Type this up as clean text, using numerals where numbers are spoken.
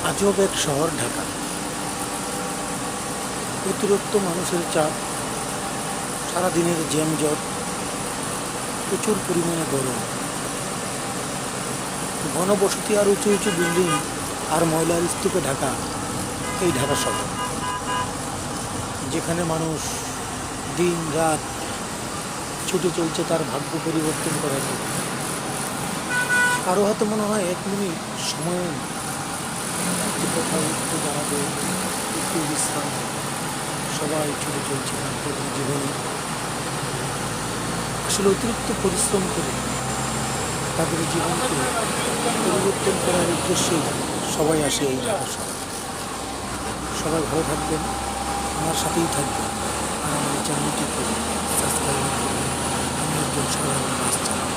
আজব এক শহর ঢাকা। অতিরিক্ত মানুষের চাপ, সারাদিনের জ্যামজট, প্রচুর পরিমাণে গরম, ঘনবসতি আর উঁচু উঁচু বিল্ডিং আর ময়লার স্তূপে ঢাকা এই ঢাকা শহর, যেখানে মানুষ দিন রাত ছুটে চলছে তার ভাগ্য পরিবর্তন করার জন্য। কারো হাতে মনে হয় 1 মিনিট সময় নেই, একটু কোথাও একটু দাঁড়াবে, একটু বিশ্রাম। সবাই ছুটে চলছে তাদের জীবনে। আসলে অতিরিক্ত পরিশ্রম করে তাদের জীবনকে পরিবর্তন করার উদ্দেশ্যেই সবাই আসে এই ঢাকা শহর। সবাই ভালো থাকবেন, আমার সাথেই থাকবেন, আর আমার চ্যানেলটিকে সাবস্ক্রাইব করবেন। আমি একজন সাধারণ বাস চালক।